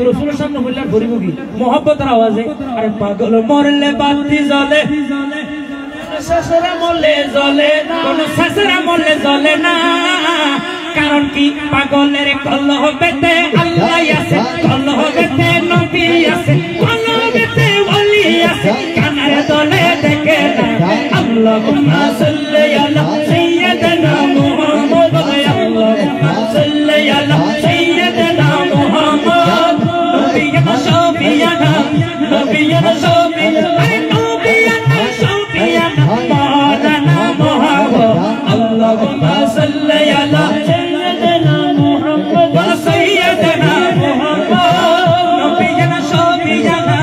রসুলের সামনে বললার পরিমুখী মোহাব্বতের আওয়াজে আরে পাগল মরলে বাতি জ্বলে শেষরা মরলে জ্বলে না কোন শেষরা মরলে জ্বলে না কারণ কি পাগলের কলহ বেতে আল্লাহ আছে কলহ বেতে নবী আছে কলহ বেতে ওলি আছে কানার দলে দেখে না আল্লাহুম্মা সাল্লি আলা সাইয়্যিদিনা মুহাম্মদ আল্লাহুম্মা সাল্লি আলা সাইয়্যিদিনা মুহাম্মদ নবিয়ানা শাফিয়ানা নবিয়ানা শাফিয়ানা নবিয়ানা শাফিয়ানা মাওলানা মুহাম্মদ আল্লাহুম্মা সাল্লি আলা সাইয়্যিদিনা মুহাম্মদ ওয়া সাইয়্যিদিনা মুহাম্মদ নবিয়ানা শাফিয়ানা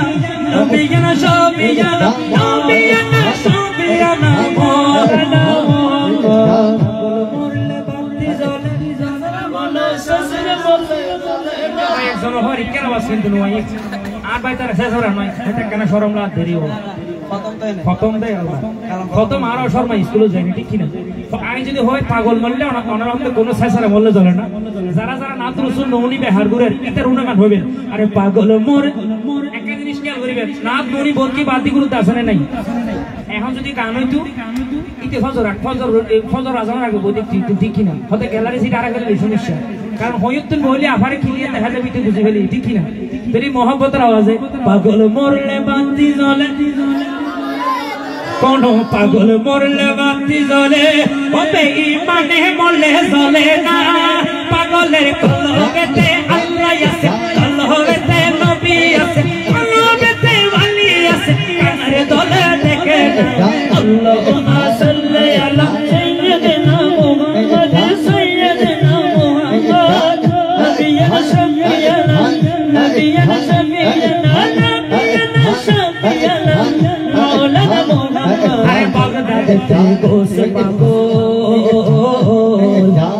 নবিয়ানা শাফিয়ানা নবিয়ানা শাফিয়ানা মাওলানা মুহাম্মদ মরলে বাতি জ্বলে বলো সসরে বলে একজন হরি কেন বাস কিন্তু নয় আর ভাই তার শেষ হরা নয় এটা কেন শরম লাগ দেরি ও খতম দেয় আল্লাহ খতম আর শর্মা স্কুলে যায়নি ঠিক কিনা আই যদি হয় পাগল মরলে ওনার মধ্যে কোনো শেষরে মরলে চলে না যারা যারা নাত রসুল নৌনি বেহার গুরের এটার উন্নয়ন হবে আরে পাগল মোর একটা জিনিস খেয়াল করিবেন নাত নৌনি বলকি বাদি গুরুত্ব আসনে নাই এখন যদি গান হইতো ইতে ফজর আজানের আগে বই দেখছি ঠিক কিনা হতে গ্যালারি সিট আর গেলে সমস্যা কারণ হয়তো বলে আফারে খিলিয়ে দেখা যাবে তুই বুঝে ফেলি ঠিক কিনা তেরি মোহাব্বতের আওয়াজে পাগল মরলে বাতি জ্বলে কোন পাগল মরলে বাতি জ্বলে ও বেঈমানে মরলে জ্বলে না পাগলের কলবেতে আল্লাহ আছে কলবেতে নবী আছে কলবেতে ওলি আছে কানারে দলে দেখে আল্লাহুম্মা সাল্লি আলা সাইয়্যিদিনা মুহাম্মদ সাইয়্যিদিনা মুহাম্মদ নবিয়ানা শাফিয়ানা নবিয়ানা শাফিয়ানা নবিয়ানা শাফিয়ানা মাওলানা মুহাম্মদ আরে বাগদাদ থেকে সে পাগল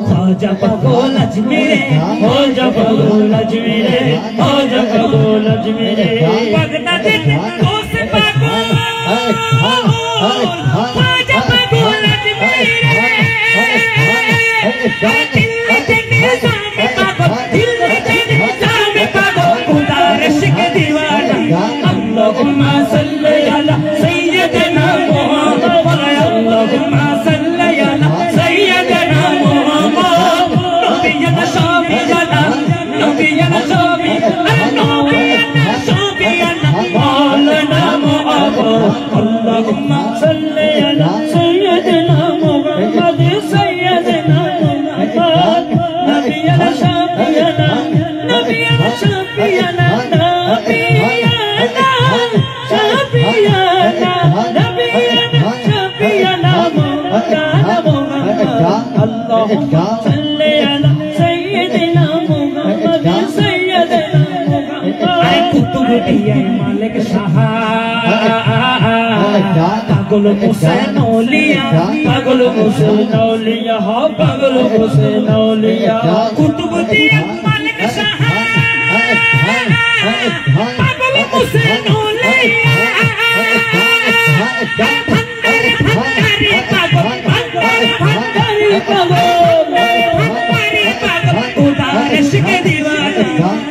খাজা পাগল আজমিরে ও যা পাগল আজমিরে ও যা পাগল আজমিরে বাগদাদ থেকে সে পাগল খাজা পাগল আজমিরে দিল জানে পাগল দিল জানে পাগল খুদা রশিক दीवाना अल्लाहुम्मा सल्ली अला सय्यिदिना मुहम्मद अल्लाहुम्मा सल्ली अला सय्यिदिना मुहम्मद नबियना शाफियाना नबियना शाफियाना नबियना शाफियाना मौलाना मुहम्मद अल्लाहुम्मा सल्ली अला सय्यिदिना मुहम्मद सय्यिदिना मुहम्मद नबियना शाफियाना नबियना शाफियाना اللهم صل على سيدنا محمد سيدنا محمد اي কুতুব দিয়া মালিক শাহ পাগল হোসেন ওলিয়া পাগল হোসেন ওলিয়া পাগল হোসেন ওলিয়া কুতুব দিয়া মালিক শাহ পাগল হোসেন ওলিয়া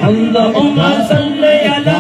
اللهم صل على